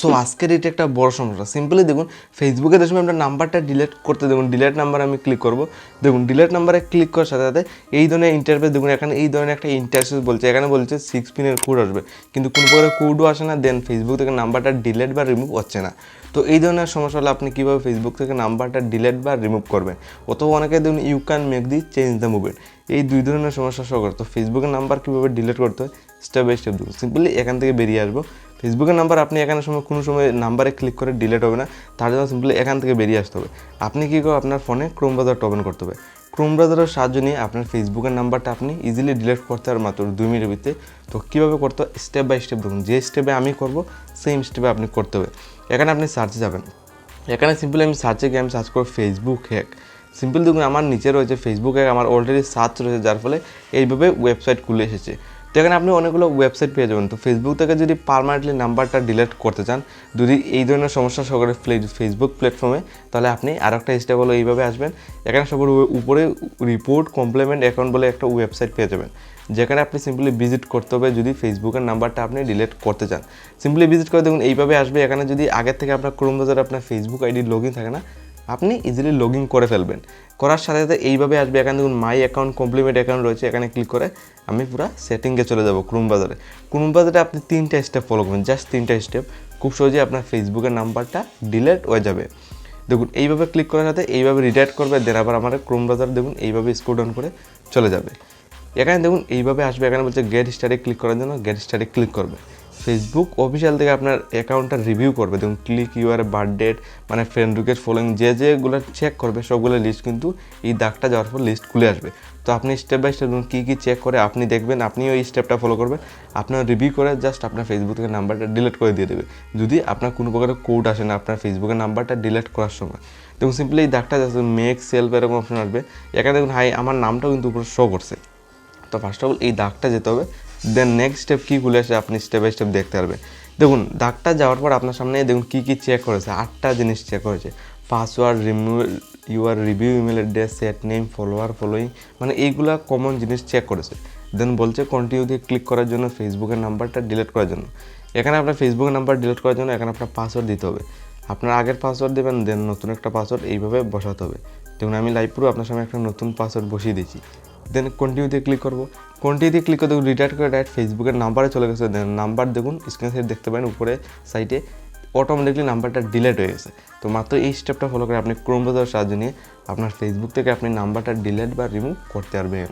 So আজকের এটা একটা বড় সমস্যা। সিম্পলি দেখুন ফেসবুকে যে সময় আমরা নাম্বারটা ডিলিট করতে দেখুন ডিলিট নাম্বার আমি ক্লিক করব, দেখুন ডিলিট নাম্বারে ক্লিক করার সাথে সাথে এই ধরনের ইন্টারফেস দেখুন, এখানে এই ধরনের একটা ইন্টারফেস বলছে, এখানে বলছে 6 পিনের কোড আসবে, কিন্তু কোনো প্রকার কোডও আসে না, দেন ফেসবুক থেকে নাম্বারটা ডিলিট বা রিমুভ হচ্ছে না। তো এই ধরনের সমস্যা হলে আপনি কীভাবে ফেসবুক থেকে নাম্বারটা ডিলিট বা রিমুভ করবেন, অথবা অনেকে দেখুন you can make the change the movement, এই দুই ধরনের সমস্যা সহ করে। তো ফেসবুকের নাম্বার কীভাবে ডিলিট করতে হয় স্টেপ বাই স্টেপ দেখুন। সিম্পলি এখান থেকে বেরিয়ে আসবো, ফেসবুকের নাম্বার আপনি এখানে কোনো সময় নাম্বারে ক্লিক করে ডিলিট হবে না, তার জন্য সিম্পলি এখান থেকে বেরিয়ে আসতে হবে। আপনি কী করবেন, আপনার ফোনে ক্রোম ব্রাউজারটা ওপেন করতে হবে। ক্রোম ব্রাউজারের সাহায্য নিয়ে আপনার ফেসবুকের নাম্বারটা আপনি ইজিলি ডিলিট করতে পারেন মাত্র 2 মিনিটের ভিতরে। তো কীভাবে করতে হয় স্টেপ বাই স্টেপ দেখুন, যে স্টেপে আমি করব সেম স্টেপে আপনি করতে হবে। এখানে আপনি সার্চে যাবেন, এখানে সিম্পলি আমি সার্চে গিয়ে আমি সার্চ করব ফেসবুক হ্যাক। সিম্পল দেখুন আমার নিচে রয়েছে ফেসবুক হ্যাক, আমার অলরেডি সার্চ রয়েছে, যার ফলে এইভাবে ওয়েবসাইট খুলে এসেছে। তো এখানে আপনি অনেকগুলো ওয়েবসাইট পেয়ে যাবেন। তো ফেসবুক থেকে যদি পার্মানেন্টলি নাম্বারটা ডিলিট করতে চান, যদি এই ধরনের সমস্যা সহকারে ফেসবুক প্ল্যাটফর্মে, তাহলে আপনি আর একটা স্টেপ হলো এইভাবে আসবেন, এখানে সবার উপরে রিপোর্ট কমপ্লিমেন্ট অ্যাকাউন্ট বলে একটা ওয়েবসাইট পেয়ে যাবেন, যেখানে আপনি সিম্পলি ভিজিট করতে হবে যদি ফেসবুকের নাম্বারটা আপনি ডিলিট করতে চান। সিম্পলি ভিজিট করে দেখুন এইভাবে আসবে। এখানে যদি আগের থেকে আপনার ক্রোম ব্রাউজারে আপনার ফেসবুক আইডি লগ ইন থাকে না, আপনি ইজিলি লগ ইন করে ফেলবেন। করার সাথে সাথে এইভাবে আসবে, এখানে দেখুন মাই অ্যাকাউন্ট কমপ্লিমেন্ট অ্যাকাউন্ট রয়েছে, এখানে ক্লিক করে আমি পুরো সেটিংয়ে চলে যাব। ক্রোম ব্রাউজারে আপনি 3টা স্টেপ ফলো করবেন, জাস্ট 3টা স্টেপ, খুব সহজেই আপনার ফেসবুকের নাম্বারটা ডিলিট হয়ে যাবে। দেখুন এইভাবে ক্লিক করার সাথে এইভাবে রিডাইরেক্ট করবে, দেন আবার আমার ক্রোম ব্রাউজার দেখুন এইভাবে স্ক্রল ডাউন করে চলে যাবে। এখানে দেখুন এইভাবে আসবে, এখানে বলছে গেট স্টার্টে ক্লিক করার জন্য গেট স্টার্টে ক্লিক করবে। ফেসবুক অফিসিয়াল থেকে আপনার অ্যাকাউন্টটা রিভিউ করবে, দেখুন ক্লিক ইউর বার্থ ডেট, মানে ফ্রেন্ড রিকোয়েস্ট ফলোইং যেগুলো চেক করবে সবগুলো লিস্ট কিন্তু এই দাগটা যাওয়ার পর লিস্ট খুলে আসবে। তো আপনি স্টেপ বাই স্টেপ কী কী চেক করে আপনি দেখবেন, আপনিও এই স্টেপটা ফলো করবেন, আপনার রিভিউ করে জাস্ট আপনার ফেসবুক থেকে নাম্বারটা ডিলিট করে দিয়ে দেবে, যদি আপনার কোনো প্রকারের কোড আসে না আপনার ফেসবুকের নাম্বারটা ডিলিট করার সময়। দেখুন সিম্পলি এই দাগটা জাস্ট মেক সেলফ এরকম অপশন আসবে, এখানে দেখুন হাই আমার নামটাও কিন্তু উপরে শো করছে। তো ফার্স্ট অফ অল এই দাগটা যেতে হবে, দেন নেক্সট স্টেপ কী খুলে আসে আপনি স্টেপ বাই স্টেপ দেখতে পারবেন। দেখুন দাগটা যাওয়ার পর আপনার সামনে দেখুন কী কী চেক করেছে, 8টা জিনিস চেক করেছে। Password, your review, email address, set name, follower, following, মানে এইগুলা কমন জিনিস চেক করেছে। দেন বলছে কন্টিনিউ দিয়ে ক্লিক করার জন্য ফেসবুকের নাম্বারটা ডিলিট করার জন্য। এখানে আপনার ফেসবুকের নাম্বার ডিলিট করার জন্য এখানে আপনার পাসওয়ার্ড দিতে হবে, আপনার আগের পাসওয়ার্ড দেবেন, দেন নতুন একটা পাসওয়ার্ড এইভাবে বসাতে হবে। দেখুন আমি লাইভ পুরো আপনার সামনে একটা নতুন পাসওয়ার্ড বসিয়ে দিয়েছি। দেন কন্টিনিউতে ক্লিক করবো, কন্টিনিউতে ক্লিক করে দেখুন রিটায়ার করে ডাইরেক্ট ফেসবুকের নাম্বারে চলে গেছে। দেন নাম্বার দেখুন স্ক্রিনশট দেখতে পারেন উপরে সাইটে, অটোমেটিকলি নাম্বারটা ডিলিট হয়ে গেছে। তো মাত্র এই স্টেপটা ফলো করে আপনি ক্রোম ব্রাউজারের সাহায্য নিয়ে আপনার ফেসবুক থেকে আপনি নাম্বারটা ডিলিট বা রিমুভ করতে পারবেন।